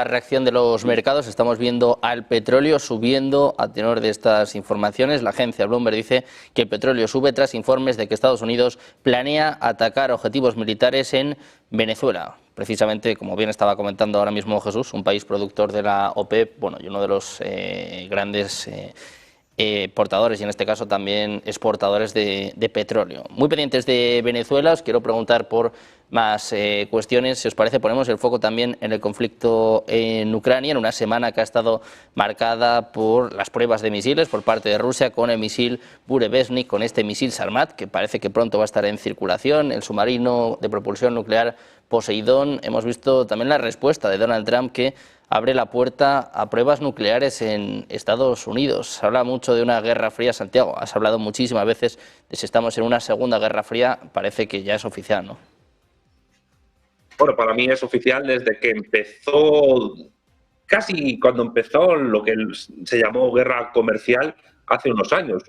La reacción de los mercados, estamos viendo al petróleo subiendo a tenor de estas informaciones. La agencia Bloomberg dice que el petróleo sube tras informes de que Estados Unidos planea atacar objetivos militares en Venezuela. Precisamente, como bien estaba comentando ahora mismo Jesús, un país productor de la OPEP, bueno, y uno de los grandes portadores y en este caso también exportadores de petróleo. Muy pendientes de Venezuela, os quiero preguntar por más cuestiones. Si os parece, ponemos el foco también en el conflicto en Ucrania, en una semana que ha estado marcada por las pruebas de misiles por parte de Rusia con el misil Burevestnik, con este misil Sarmat, que parece que pronto va a estar en circulación, el submarino de propulsión nuclear Poseidón. Hemos visto también la respuesta de Donald Trump, que abre la puerta a pruebas nucleares en Estados Unidos. Se habla mucho de una guerra fría, Santiago. Has hablado muchísimas veces de si estamos en una segunda guerra fría. Parece que ya es oficial, ¿no? Bueno, para mí es oficial desde que empezó, casi cuando empezó lo que se llamó guerra comercial hace unos años,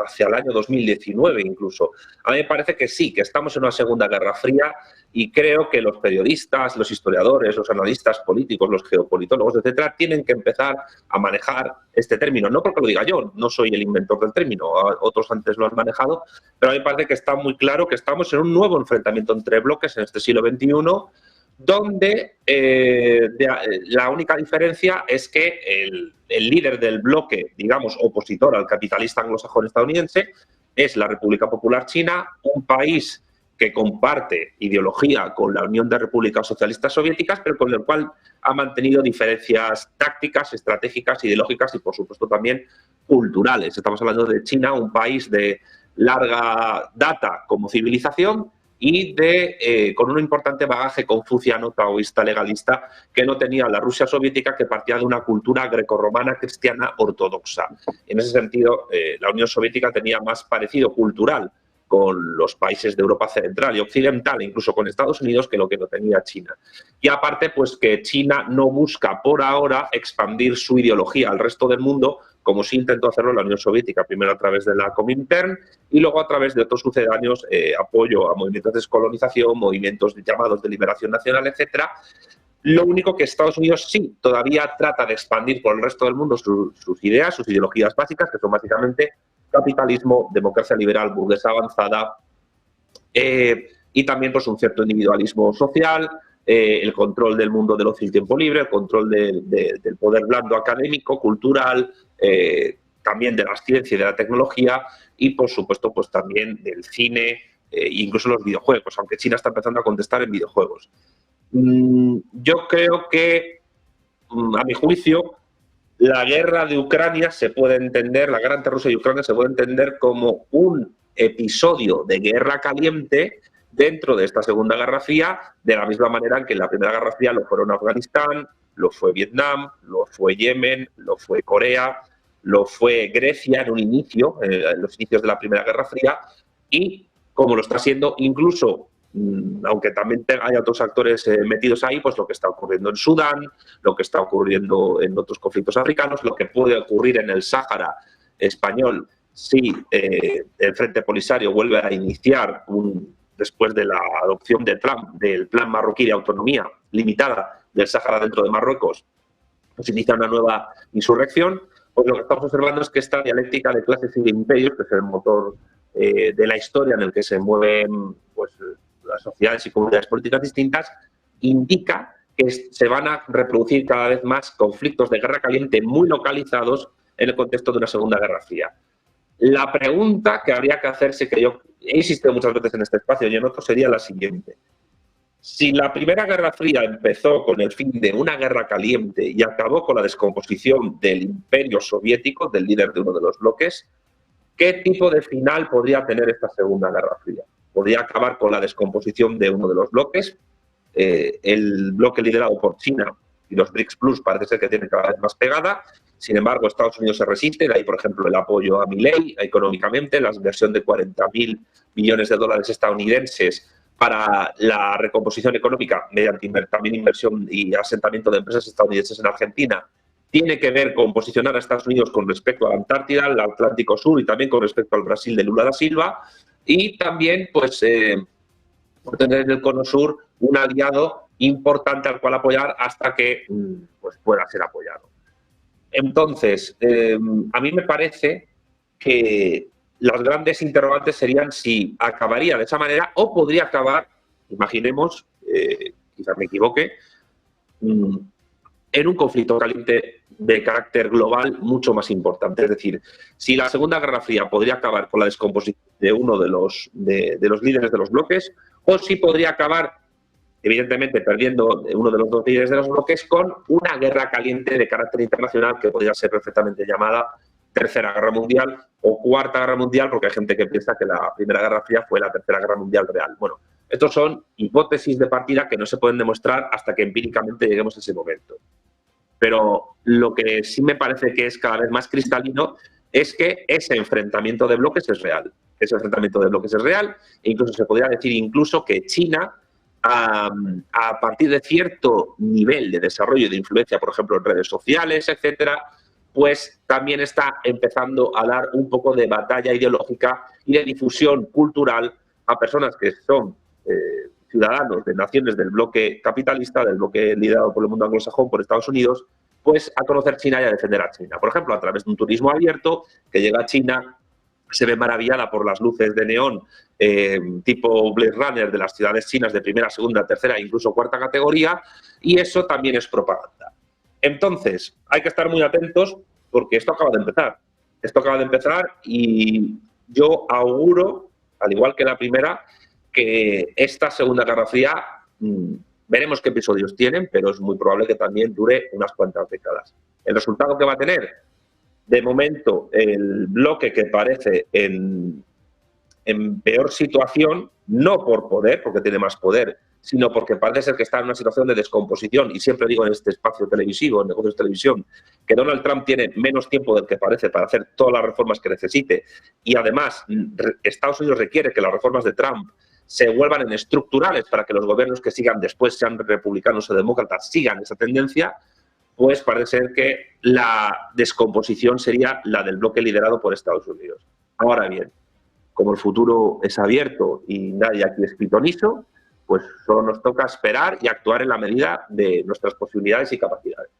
hacia el año 2019 incluso. A mí me parece que sí, que estamos en una segunda guerra fría y creo que los periodistas, los historiadores, los analistas políticos, los geopolitólogos, etcétera, tienen que empezar a manejar este término. No porque lo diga yo, no soy el inventor del término, otros antes lo han manejado, pero a mí me parece que está muy claro que estamos en un nuevo enfrentamiento entre bloques en este siglo XXI, donde la única diferencia es que el líder del bloque, digamos, opositor al capitalista anglosajón estadounidense, es la República Popular China, un país que comparte ideología con la Unión de Repúblicas Socialistas Soviéticas, pero con el cual ha mantenido diferencias tácticas, estratégicas, ideológicas y, por supuesto, también culturales. Estamos hablando de China, un país de larga data como civilización, y con un importante bagaje confuciano, taoísta, legalista, que no tenía la Rusia soviética, que partía de una cultura grecorromana cristiana ortodoxa. En ese sentido, la Unión Soviética tenía más parecido cultural con los países de Europa Central y Occidental, incluso con Estados Unidos, que lo que no tenía China. Y aparte, pues que China no busca por ahora expandir su ideología al resto del mundo, como sí intentó hacerlo la Unión Soviética, primero a través de la Comintern y luego a través de otros sucedáneos, apoyo a movimientos de descolonización, movimientos llamados de liberación nacional, etcétera. Lo único que Estados Unidos sí todavía trata de expandir por el resto del mundo sus ideas, sus ideologías básicas, que son básicamente capitalismo, democracia liberal, burguesa avanzada, y también pues un cierto individualismo social, el control del mundo del ocio y tiempo libre, el control del poder blando académico, cultural, también de la ciencia y de la tecnología y, por supuesto, pues también del cine e incluso los videojuegos, aunque China está empezando a contestar en videojuegos. Yo creo que, a mi juicio, la guerra de Ucrania se puede entender, la guerra entre Rusia y Ucrania se puede entender como un episodio de guerra caliente dentro de esta Segunda Guerra Fría, de la misma manera en que en la Primera Guerra Fría lo fueron Afganistán, lo fue Vietnam, lo fue Yemen, lo fue Corea, lo fue Grecia en un inicio, en los inicios de la Primera Guerra Fría, y como lo está siendo incluso, aunque también hay otros actores metidos ahí, pues lo que está ocurriendo en Sudán, lo que está ocurriendo en otros conflictos africanos, lo que puede ocurrir en el Sáhara español si el Frente Polisario vuelve a iniciar, después de la adopción de Trump del plan marroquí de autonomía limitada del Sáhara dentro de Marruecos, pues inicia una nueva insurrección. Pues lo que estamos observando es que esta dialéctica de clases y de imperios, que es el motor de la historia en el que se mueven pues, las sociedades y comunidades políticas distintas, indica que se van a reproducir cada vez más conflictos de guerra caliente muy localizados en el contexto de una Segunda Guerra Fría. La pregunta que habría que hacerse, que yo he insistido muchas veces en este espacio y en otros, sería la siguiente. Si la Primera Guerra Fría empezó con el fin de una guerra caliente y acabó con la descomposición del imperio soviético, del líder de uno de los bloques, ¿qué tipo de final podría tener esta Segunda Guerra Fría? Podría acabar con la descomposición de uno de los bloques. El bloque liderado por China y los BRICS Plus parece ser que tiene cada vez más pegada. Sin embargo, Estados Unidos se resiste. De ahí, por ejemplo, el apoyo a Milei económicamente, la inversión de 40.000 millones de dólares estadounidenses para la recomposición económica mediante también inversión y asentamiento de empresas estadounidenses en Argentina, tiene que ver con posicionar a Estados Unidos con respecto a la Antártida, al Atlántico Sur y también con respecto al Brasil de Lula da Silva, y también pues por tener en el Cono Sur un aliado importante al cual apoyar hasta que pues pueda ser apoyado. Entonces, a mí me parece que las grandes interrogantes serían si acabaría de esa manera o podría acabar, imaginemos, quizás me equivoque, en un conflicto caliente de carácter global mucho más importante. Es decir, si la Segunda Guerra Fría podría acabar con la descomposición de uno de los líderes de los bloques, o si podría acabar, evidentemente, perdiendo uno de los dos líderes de los bloques con una guerra caliente de carácter internacional que podría ser perfectamente llamada Tercera Guerra Mundial o Cuarta Guerra Mundial, porque hay gente que piensa que la Primera Guerra Fría fue la Tercera Guerra Mundial real. Bueno, estos son hipótesis de partida que no se pueden demostrar hasta que empíricamente lleguemos a ese momento. Pero lo que sí me parece que es cada vez más cristalino es que ese enfrentamiento de bloques es real. Ese enfrentamiento de bloques es real e incluso se podría decir incluso que China, a partir de cierto nivel de desarrollo y de influencia, por ejemplo, en redes sociales, etcétera, pues también está empezando a dar un poco de batalla ideológica y de difusión cultural a personas que son ciudadanos de naciones del bloque capitalista, del bloque liderado por el mundo anglosajón, por Estados Unidos, pues a conocer China y a defender a China. Por ejemplo, a través de un turismo abierto que llega a China, se ve maravillada por las luces de neón tipo Blade Runner de las ciudades chinas de primera, segunda, tercera e incluso cuarta categoría, y eso también es propaganda. Entonces, hay que estar muy atentos porque esto acaba de empezar. Esto acaba de empezar y yo auguro, al igual que la primera, que esta Segunda Guerra Fría, veremos qué episodios tienen, pero es muy probable que también dure unas cuantas décadas. ¿El resultado que va a tener? De momento, el bloque que parece en peor situación, no por poder, porque tiene más poder, sino porque parece ser que está en una situación de descomposición. Y siempre digo en este espacio televisivo, en negocios de televisión, que Donald Trump tiene menos tiempo del que parece para hacer todas las reformas que necesite. Y además, Estados Unidos requiere que las reformas de Trump se vuelvan en estructurales para que los gobiernos que sigan después, sean republicanos o demócratas, sigan esa tendencia. Pues parece ser que la descomposición sería la del bloque liderado por Estados Unidos. Ahora bien, como el futuro es abierto y nadie aquí es pitonizo, pues solo nos toca esperar y actuar en la medida de nuestras posibilidades y capacidades.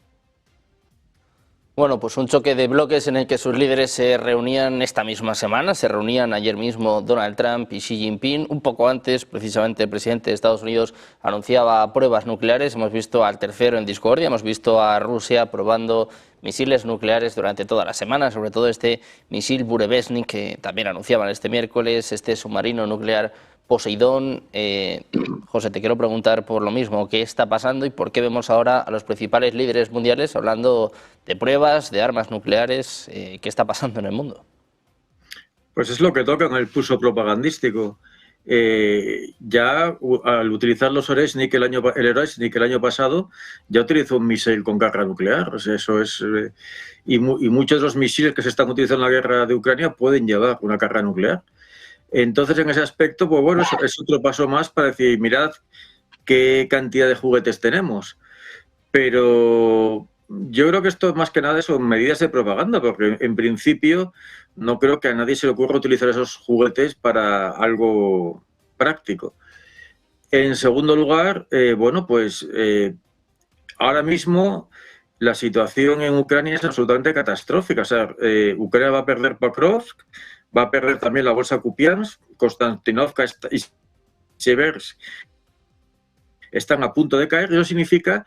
Bueno, pues un choque de bloques en el que sus líderes se reunían esta misma semana. Se reunían ayer mismo Donald Trump y Xi Jinping. Un poco antes, precisamente, el presidente de Estados Unidos anunciaba pruebas nucleares. Hemos visto al tercero en discordia, hemos visto a Rusia probando misiles nucleares durante toda la semana, sobre todo este misil Burevestnik que también anunciaban este miércoles, este submarino nuclear Poseidón. José, te quiero preguntar por lo mismo, ¿qué está pasando y por qué vemos ahora a los principales líderes mundiales hablando de pruebas, de armas nucleares? ¿Qué está pasando en el mundo? Pues es lo que toca en el pulso propagandístico. Ya al utilizar los Oreshnik el año pasado, ya utilizó un misil con carga nuclear. O sea, eso es, y muchos de los misiles que se están utilizando en la guerra de Ucrania pueden llevar una carga nuclear. Entonces, en ese aspecto, pues bueno, es otro paso más para decir, mirad qué cantidad de juguetes tenemos. Pero yo creo que esto más que nada son medidas de propaganda, porque en principio no creo que a nadie se le ocurra utilizar esos juguetes para algo práctico. En segundo lugar, bueno, pues ahora mismo la situación en Ucrania es absolutamente catastrófica. O sea, Ucrania va a perder Pokrovsk, va a perder también la bolsa Kupiansk, Konstantinovka y Seversk están a punto de caer. Eso significa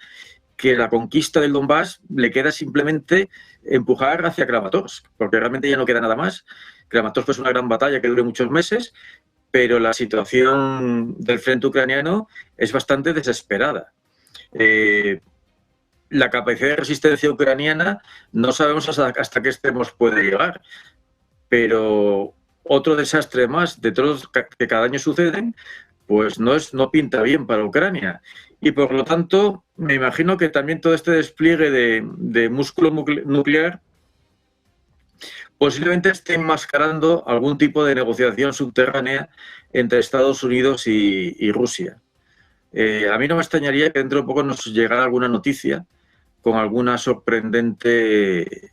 que la conquista del Donbass le queda simplemente empujar hacia Kramatorsk, porque realmente ya no queda nada más. Kramatorsk es una gran batalla que dure muchos meses, pero la situación del frente ucraniano es bastante desesperada. La capacidad de resistencia ucraniana no sabemos hasta qué extremos puede llegar, pero otro desastre más de todos que cada año suceden, pues no pinta bien para Ucrania. Y por lo tanto, me imagino que también todo este despliegue de músculo nuclear posiblemente esté enmascarando algún tipo de negociación subterránea entre Estados Unidos y Rusia. A mí no me extrañaría que dentro de poco nos llegara alguna noticia con alguna sorprendente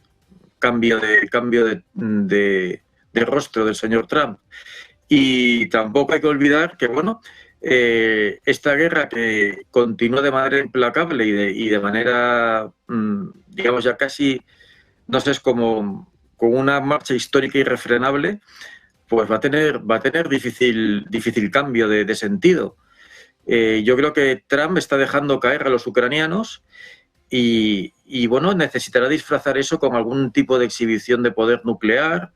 cambio de rostro del señor Trump. Y tampoco hay que olvidar que, bueno, esta guerra que continúa de manera implacable y de manera, digamos, ya casi, no sé, es como con una marcha histórica irrefrenable, pues va a tener difícil cambio de sentido. Yo creo que Trump está dejando caer a los ucranianos y, bueno, necesitará disfrazar eso con algún tipo de exhibición de poder nuclear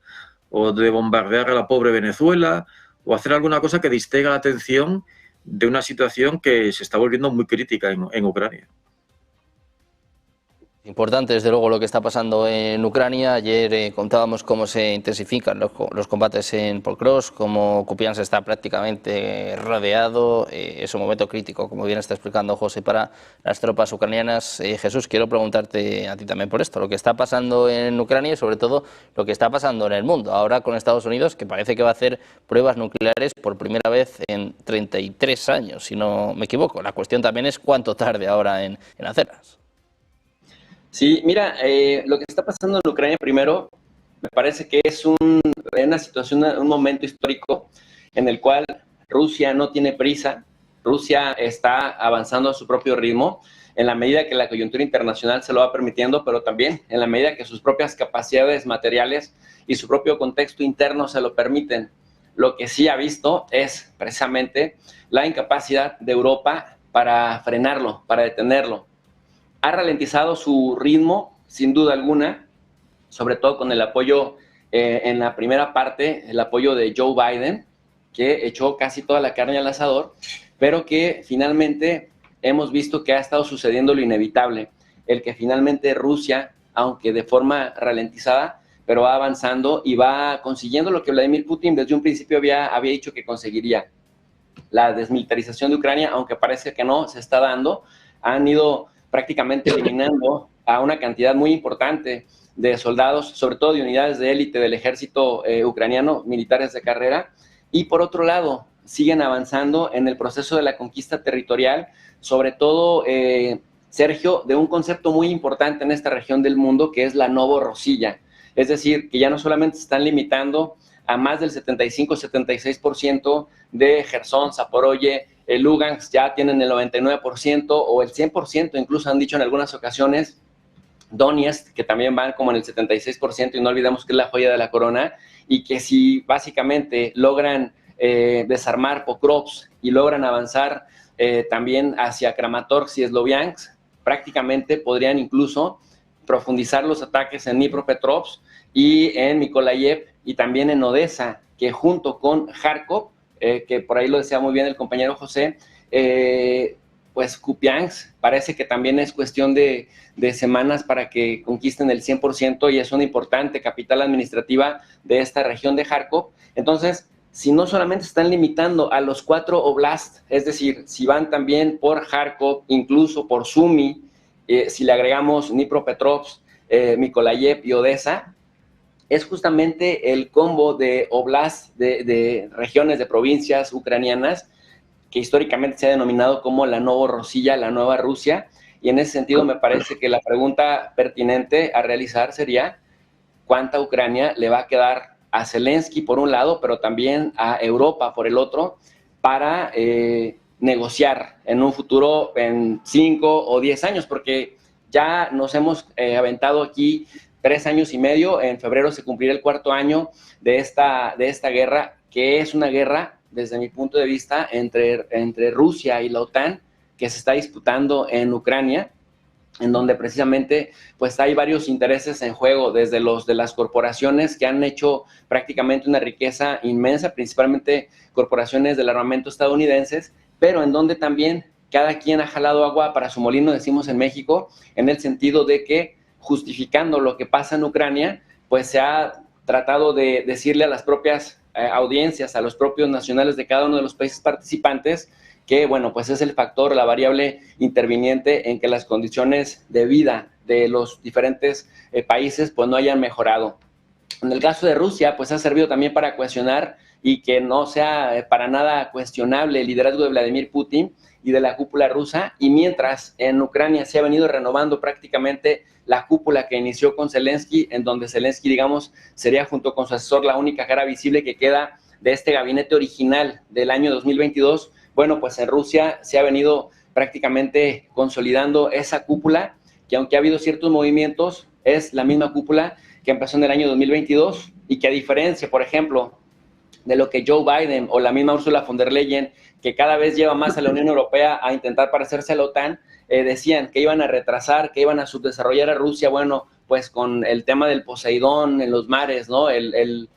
o de bombardear a la pobre Venezuela o hacer alguna cosa que distraiga la atención de una situación que se está volviendo muy crítica en Ucrania. Importante, desde luego, lo que está pasando en Ucrania. Ayer contábamos cómo se intensifican los combates en Pokrovsk, cómo Kupiansk está prácticamente rodeado. Es un momento crítico, como bien está explicando José, para las tropas ucranianas. Jesús, quiero preguntarte a ti también por esto, lo que está pasando en Ucrania y sobre todo lo que está pasando en el mundo. Ahora con Estados Unidos, que parece que va a hacer pruebas nucleares por primera vez en 33 años, si no me equivoco. La cuestión también es cuánto tarde ahora en hacerlas. Sí, mira, lo que está pasando en Ucrania primero, me parece que es una situación, un momento histórico en el cual Rusia no tiene prisa, Rusia está avanzando a su propio ritmo, en la medida que la coyuntura internacional se lo va permitiendo, pero también en la medida que sus propias capacidades materiales y su propio contexto interno se lo permiten. Lo que sí ha visto es precisamente la incapacidad de Europa para frenarlo, para detenerlo. Ha ralentizado su ritmo, sin duda alguna, sobre todo con el apoyo en la primera parte, el apoyo de Joe Biden, que echó casi toda la carne al asador, pero que finalmente hemos visto que ha estado sucediendo lo inevitable, el que finalmente Rusia, aunque de forma ralentizada, pero va avanzando y va consiguiendo lo que Vladimir Putin desde un principio había dicho que conseguiría. La desmilitarización de Ucrania, aunque parece que no, se está dando. Han ido prácticamente eliminando a una cantidad muy importante de soldados, sobre todo de unidades de élite del ejército ucraniano, militares de carrera, y por otro lado, siguen avanzando en el proceso de la conquista territorial, sobre todo, Sergio, de un concepto muy importante en esta región del mundo, que es la Novorossiya. Es decir, que ya no solamente se están limitando a más del 75-76% de Jersón, Zaporozhye, Lugansk, ya tienen el 99% o el 100%, incluso han dicho en algunas ocasiones, Donetsk, que también van como en el 76%, y no olvidemos que es la joya de la corona, y que si básicamente logran desarmar Pokrovsk y logran avanzar también hacia Kramatorsk y Sloviansk, prácticamente podrían incluso profundizar los ataques en Dnipropetrovsk y en Mykolaiv y también en Odessa, que junto con Kharkov, que por ahí lo decía muy bien el compañero José, pues Kupiansk parece que también es cuestión de semanas para que conquisten el 100% y es una importante capital administrativa de esta región de Kharkov. Entonces, si no solamente están limitando a los 4 oblasts, es decir, si van también por Kharkov, incluso por Sumy, si le agregamos Dnipropetrovsk, Mykolaiv y Odessa, es justamente el combo de oblast, de regiones, de provincias ucranianas, que históricamente se ha denominado como la Novorossiya, la nueva Rusia, y en ese sentido me parece que la pregunta pertinente a realizar sería cuánta Ucrania le va a quedar a Zelensky por un lado, pero también a Europa por el otro, para negociar en un futuro en 5 o 10 años, porque ya nos hemos aventado aquí 3 años y medio, en febrero se cumplirá el 4º año de esta guerra, que es una guerra, desde mi punto de vista, entre Rusia y la OTAN, que se está disputando en Ucrania, en donde precisamente pues hay varios intereses en juego, desde los de las corporaciones que han hecho prácticamente una riqueza inmensa, principalmente corporaciones del armamento estadounidenses, pero en donde también cada quien ha jalado agua para su molino, decimos en México, en el sentido de que justificando lo que pasa en Ucrania, pues se ha tratado de decirle a las propias audiencias, a los propios nacionales de cada uno de los países participantes, que, bueno, pues es el factor, la variable interviniente en que las condiciones de vida de los diferentes países, pues no hayan mejorado. En el caso de Rusia, pues ha servido también para cohesionar y que no sea para nada cuestionable el liderazgo de Vladimir Putin y de la cúpula rusa, y mientras en Ucrania se ha venido renovando prácticamente la cúpula que inició con Zelensky, en donde Zelensky, digamos, sería junto con su asesor la única cara visible que queda de este gabinete original del año 2022, bueno, pues en Rusia se ha venido prácticamente consolidando esa cúpula, que aunque ha habido ciertos movimientos, es la misma cúpula que empezó en el año 2022 y que a diferencia, por ejemplo, de lo que Joe Biden o la misma Ursula von der Leyen, que cada vez lleva más a la Unión Europea a intentar parecerse a la OTAN, decían que iban a retrasar, que iban a subdesarrollar a Rusia, bueno, pues con el tema del Poseidón en los mares, ¿no? El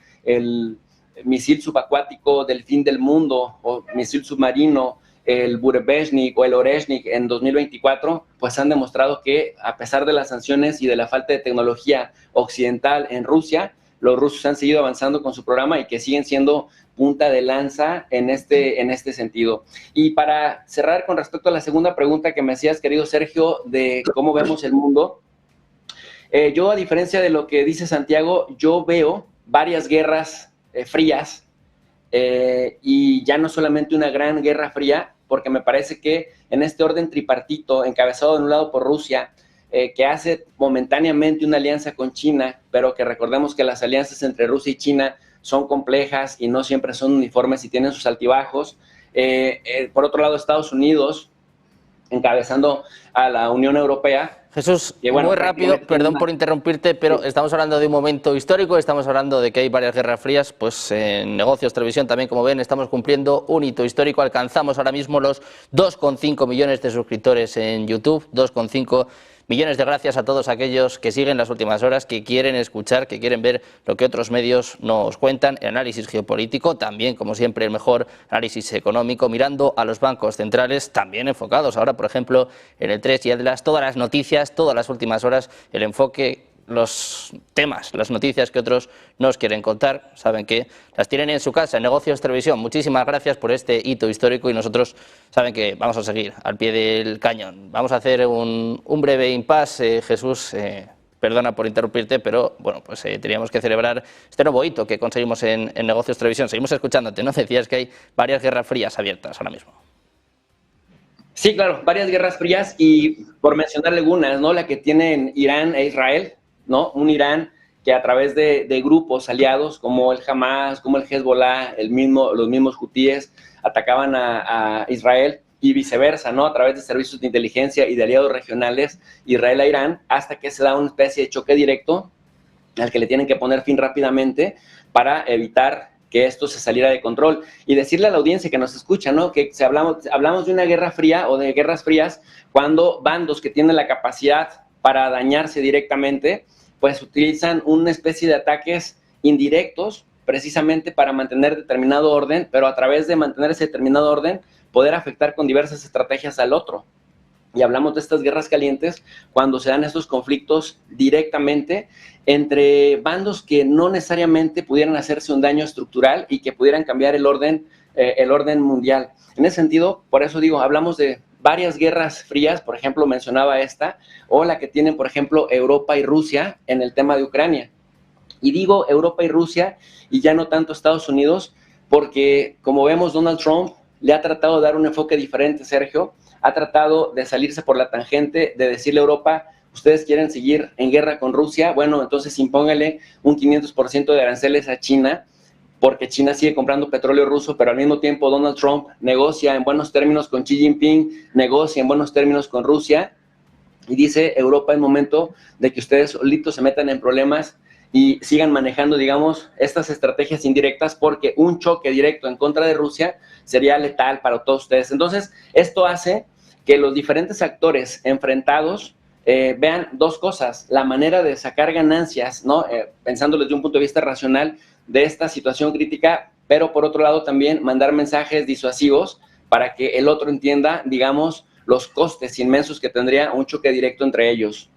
misil subacuático del fin del mundo o misil submarino, el Burevestnik o el Oreshnik en 2024, pues han demostrado que a pesar de las sanciones y de la falta de tecnología occidental en Rusia, los rusos han seguido avanzando con su programa y que siguen siendo punta de lanza en este sentido. Y para cerrar con respecto a la segunda pregunta que me hacías, querido Sergio, de cómo vemos el mundo, yo, a diferencia de lo que dice Santiago, yo veo varias guerras frías y ya no solamente una gran guerra fría, porque me parece que en este orden tripartito, encabezado de un lado por Rusia, que hace momentáneamente una alianza con China, pero que recordemos que las alianzas entre Rusia y China son complejas y no siempre son uniformes y tienen sus altibajos. Por otro lado, Estados Unidos, encabezando a la Unión Europea. Jesús, bueno, muy rápido, perdón por interrumpirte, pero sí, estamos hablando de un momento histórico, estamos hablando de que hay varias guerras frías, pues en Negocios Televisión también, como ven, estamos cumpliendo un hito histórico, alcanzamos ahora mismo los 2,5 millones de suscriptores en YouTube, 2,5 millones de gracias a todos aquellos que siguen Las Últimas Horas, que quieren escuchar, que quieren ver lo que otros medios nos cuentan, el análisis geopolítico, también, como siempre, el mejor análisis económico, mirando a los bancos centrales, también enfocados ahora, por ejemplo, en el 3 y Atlas, todas las noticias, todas Las Últimas Horas, el enfoque, los temas, las noticias que otros nos quieren contar, saben que las tienen en su casa, en Negocios Televisión. Muchísimas gracias por este hito histórico y nosotros saben que vamos a seguir al pie del cañón. Vamos a hacer un breve impasse, Jesús, perdona por interrumpirte, pero bueno, pues teníamos que celebrar este nuevo hito que conseguimos en Negocios Televisión. Seguimos escuchándote, ¿no? Decías que hay varias guerras frías abiertas ahora mismo. Sí, claro, varias guerras frías y por mencionar algunas, ¿no? La que tienen Irán e Israel, ¿no? Un Irán que a través de grupos aliados como el Hamas, como el Hezbollah, los mismos hutíes atacaban a Israel y viceversa, ¿no? A través de servicios de inteligencia y de aliados regionales, Israel a Irán, hasta que se da una especie de choque directo al que le tienen que poner fin rápidamente para evitar que esto se saliera de control. Y decirle a la audiencia que nos escucha, ¿no? Que si hablamos de una guerra fría o de guerras frías cuando bandos que tienen la capacidad para dañarse directamente, pues utilizan una especie de ataques indirectos precisamente para mantener determinado orden, pero a través de mantener ese determinado orden, poder afectar con diversas estrategias al otro. Y hablamos de estas guerras calientes cuando se dan estos conflictos directamente entre bandos que no necesariamente pudieran hacerse un daño estructural y que pudieran cambiar el orden mundial. En ese sentido, por eso digo, hablamos de varias guerras frías, por ejemplo, mencionaba esta, o la que tienen, por ejemplo, Europa y Rusia en el tema de Ucrania. Y digo Europa y Rusia, y ya no tanto Estados Unidos, porque como vemos, Donald Trump le ha tratado de dar un enfoque diferente, Sergio, ha tratado de salirse por la tangente, de decirle a Europa, ustedes quieren seguir en guerra con Rusia, bueno, entonces impóngale un 500% de aranceles a China, porque China sigue comprando petróleo ruso, pero al mismo tiempo Donald Trump negocia en buenos términos con Xi Jinping, negocia en buenos términos con Rusia, y dice Europa es momento de que ustedes solitos se metan en problemas y sigan manejando, digamos, estas estrategias indirectas, porque un choque directo en contra de Rusia sería letal para todos ustedes. Entonces, esto hace que los diferentes actores enfrentados vean dos cosas: la manera de sacar ganancias, ¿no? Pensando desde un punto de vista racional de esta situación crítica, pero por otro lado también mandar mensajes disuasivos para que el otro entienda, digamos, los costes inmensos que tendría un choque directo entre ellos.